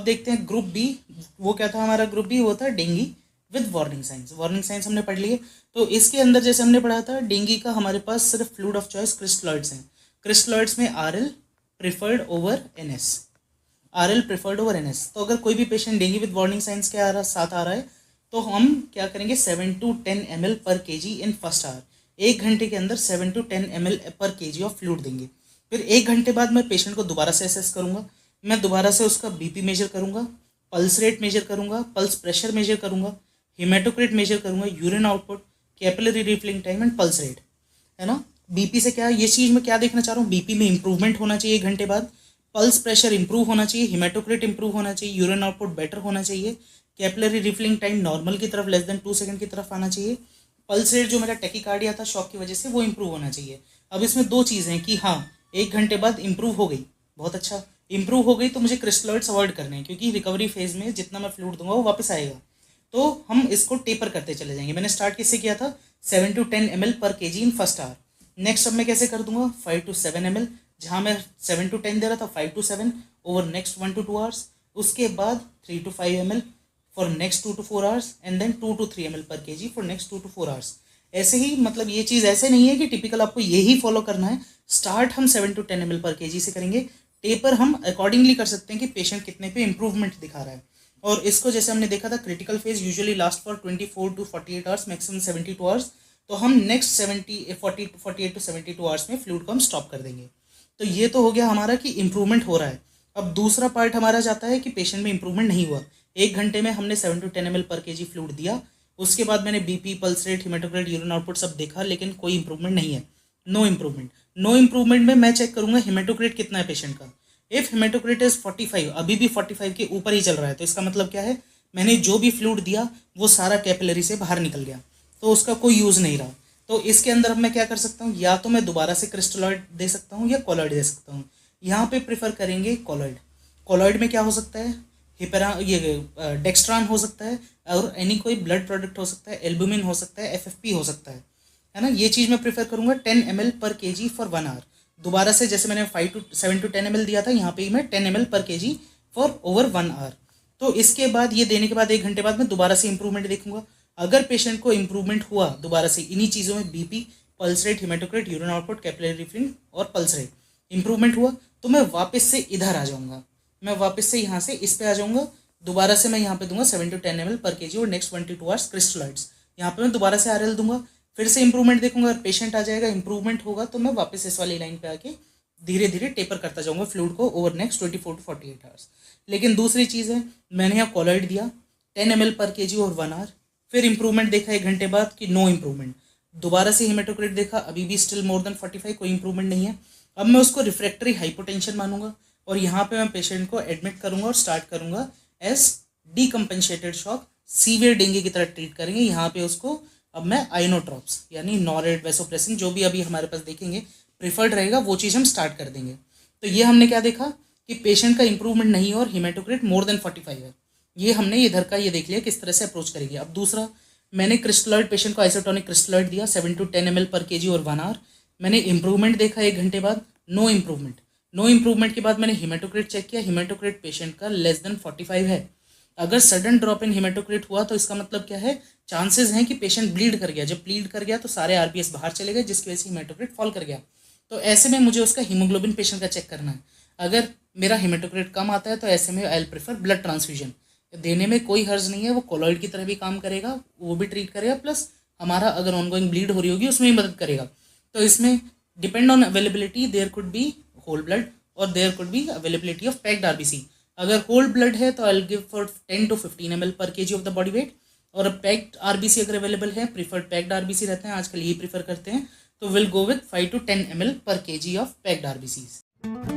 अब देखते हैं ग्रुप बी। वो क्या था हमारा ग्रुप बी? वो था dengue with warning signs. Warning signs हमने पढ़ लिए। तो इसके अंदर जैसे हमने पढ़ा था, डेंगू का हमारे पास सिर्फ फ्लूइड ऑफ चॉइस क्रिस्टलॉइड्स हैं। क्रिस्टलॉइड्स में RL preferred over NS, RL preferred over NS. तो अगर कोई भी patient dengue with warning science के साथ आ रहा है तो हम क्या करेंगे, 7 to 10 ml per KG in first hour. 1 घंटे के अंदर 7 to 10 ml per kg of fluid देंगे। फिर 1 घंटे बाद मैं पेशेंट को दोबारा से असेस करूंगा। मैं दोबारा से उसका बीपी मेजर करूंगा, पल्स रेट मेजर करूंगा, पल्स प्रेशर मेजर करूंगा, हिमेटोक्रिट मेजर करूंगा, urine output, capillary refilling time and pulse rate, है ना। बीपी से क्या, ये चीज़ मैं क्या देखना चाह रहा हूँ, बीपी में इंप्रूवमेंट होना चाहिए 1 घंटे बाद, पल्स प्रेशर इंप्रूव होना चाहिए, हिमेटोक्रिट इंप्रूव होना चाहिए, यूरिन आउटपुट बेटर होना चाहिए, कैपिलरी रिफिलिंग टाइम नॉर्मल की तरफ लेस देन 2 सेकंड की तरफ आना चाहिए, पल्स रेट जो मेरा टैकीकार्डिया था शॉक की वजह से वो इंप्रूव होना चाहिए। अब इसमें 2 चीज़ें हैं कि हाँ 1 घंटे बाद इंप्रूव हो गई, बहुत अच्छा, इंप्रूव हो गई तो मुझे क्रिस्टलॉइड्स अवॉइड करने हैं क्योंकि रिकवरी फेज में जितना मैं फ्लूइड दूंगा वो वापस आएगा। तो हम इसको टेपर करते चले जाएंगे। मैंने स्टार्ट किससे किया था, 7 to 10 ml per KG in first hour. Next अब मैं कैसे कर दूंगा, 5 to 7 ml, जहाँ मैं 7 to 10 दे रहा था 5 to 7 over next 1 to 2 hours. उसके बाद 3 to 5 ml for next 2 to 4 hours and then 2 to 3 ml per kg for next 2 to 4 hours. ऐसे ही, मतलब ये चीज़ ऐसे नहीं है कि टिपिकल आपको यही फॉलो करना है। स्टार्ट हम 7 to 10 ml पर केजी से करेंगे, टेपर हम अकॉर्डिंगली कर सकते हैं कि पेशेंट कितने पे इंप्रूवमेंट दिखा रहा है। और इसको जैसे हमने देखा था, critical phase usually last for 24 to 48 hours, maximum 72 hours. तो हम नेक्स्ट 48 to 72 आवर्स में फ्लूइड को हम स्टॉप कर देंगे। तो ये तो हो गया हमारा कि इंप्रूवमेंट हो रहा है। अब दूसरा पार्ट हमारा जाता है कि पेशेंट में इंप्रूवमेंट नहीं हुआ। 1 घंटे में हमने 7 to 10 ml per kg fluid दिया, उसके बाद मैंने BP, pulse rate, haematocrit, urine output सब देखा, लेकिन कोई इंप्रूवमेंट नहीं है, नो इंप्रूवमेंट। नो इंप्रूवमेंट में मैं चेक करूंगा हिमेटोक्रिट कितना है पेशेंट का। इफ हिमेटोक्रिट इज 45, अभी भी 45 के ऊपर ही चल रहा है, तो इसका मतलब क्या है, मैंने जो भी फ्लूइड दिया वो सारा कैपिलरी से बाहर निकल गया, तो उसका कोई यूज़ नहीं रहा। तो इसके अंदर अब मैं क्या कर सकता हूँ, या तो मैं दोबारा से क्रिस्टलॉइड दे सकता हूँ या कोलॉइड दे सकता हूँ। यहाँ पे प्रेफर करेंगे कोलॉइड। कोलॉइड में क्या हो सकता है, डेक्स्ट्रान हो सकता है, और एनी कोई ब्लड प्रोडक्ट हो सकता है, एल्बुमिन हो सकता है, एफएफपी हो सकता है ना। ये चीज़ मैं प्रेफर करूँगा 10 ml per kg for 1 our. दोबारा से जैसे मैंने 7 to 10 ml दिया था, यहाँ पे मैं 10 ml per kg for over 1 our. तो इसके बाद ये देने के बाद 1 घंटे बाद मैं दोबारा से इंप्रूवमेंट देखूंगा। अगर पेशेंट को इंप्रूवमेंट हुआ दोबारा से इन्हीं चीज़ों में, BP, pulse rate, haematocrit, urine output, capillary refilling और पल्स रेट इंप्रूवमेंट हुआ, तो मैं वापस से इधर आ जाऊंगा, मैं वापस से यहाँ से इस पे आ जाऊंगा। दोबारा से मैं यहाँ पे दूंगा 7 to 10 ml पर केजी और नेक्स्ट 1 to 2 आवर्स क्रिस्टलॉइड्स। यहाँ पे मैं दोबारा से आरएल दूंगा, फिर से इंप्रूवमेंट देखूंगा। अगर पेशेंट आ जाएगा, इंप्रूवमेंट होगा, तो मैं वापस इस वाली लाइन पे आके धीरे धीरे टेपर करता जाऊंगा फ्लूइड को ओवर नेक्स्ट 24 to 48 आवर्स। लेकिन दूसरी चीज़ है, मैंने यहाँ कोलॉइड दिया 10 ml पर केजी और 1 आवर, फिर इंप्रूवमेंट देखा 1 घंटे बाद कि नो इंप्रूवमेंट। दोबारा से हिमेटोक्रिट देखा, अभी भी स्टिल मोर देन 45, कोई इंप्रूवमेंट नहीं है। अब मैं उसको रिफ्रैक्टरी हाइपोटेंशन मानूंगा और यहाँ पे मैं पेशेंट को एडमिट करूंगा और स्टार्ट करूंगा एज डीकम्पेंसेटेड शॉक, सीवियर डेंगू की तरह ट्रीट करेंगे। यहाँ पे उसको अब मैं आइनोट्रॉप्स यानी नॉरेड, वैसोप्रेसिन, जो भी अभी हमारे पास देखेंगे प्रिफर्ड रहेगा, वो चीज़ हम स्टार्ट कर देंगे। तो ये हमने क्या देखा कि पेशेंट का इंप्रूवमेंट नहीं है और हिमेटोक्रिट मोर देन 45 है। ये हमने इधर का ये देख लिया किस तरह से अप्रोच करेंगे। अब दूसरा, मैंने क्रिस्टलॉइड, पेशेंट को आइसोटोनिक क्रिस्टलॉइड दिया 7 to 10 ml पर केजी और 1 आवर। मैंने इंप्रूवमेंट देखा 1 घंटे बाद, नो इंप्रूवमेंट। नो इंप्रूवमेंट के बाद मैंने हिमेटोक्रिट चेक किया, हिमेटोक्रिट पेशेंट का लेस देन 45 है। अगर सडन ड्रॉप इन हिमेटोक्रिट हुआ तो इसका मतलब क्या है, चांसेस हैं कि पेशेंट ब्लीड कर गया। जब ब्लीड कर गया तो सारे आरबीएस बाहर चले गए, जिसकी वजह से हिमेटोक्रिट फॉल कर गया। तो ऐसे में मुझे उसका हीमोग्लोबिन पेशेंट का चेक करना है। अगर मेरा हिमेटोक्रिट कम आता है तो ऐसे में I will prefer blood transfusion. देने में कोई हर्ज नहीं है, वो कोलॉइड की तरह भी काम करेगा, वो भी ट्रीट करेगा, प्लस हमारा अगर ऑनगोइंग ब्लीड हो रही होगी उसमें भी मदद करेगा। तो इसमें depend on availability, there could be whole blood और there could be availability of packed RBC. अगर होल ब्लड है तो I will give for 10 to 15 ml per kg of the body weight, और पैक्ड आरबीसी अगर available है, preferred packed RBC रहते हैं आजकल, यही प्रीफर करते हैं, तो will go with 5 to 10 ml per kg of packed RBCs.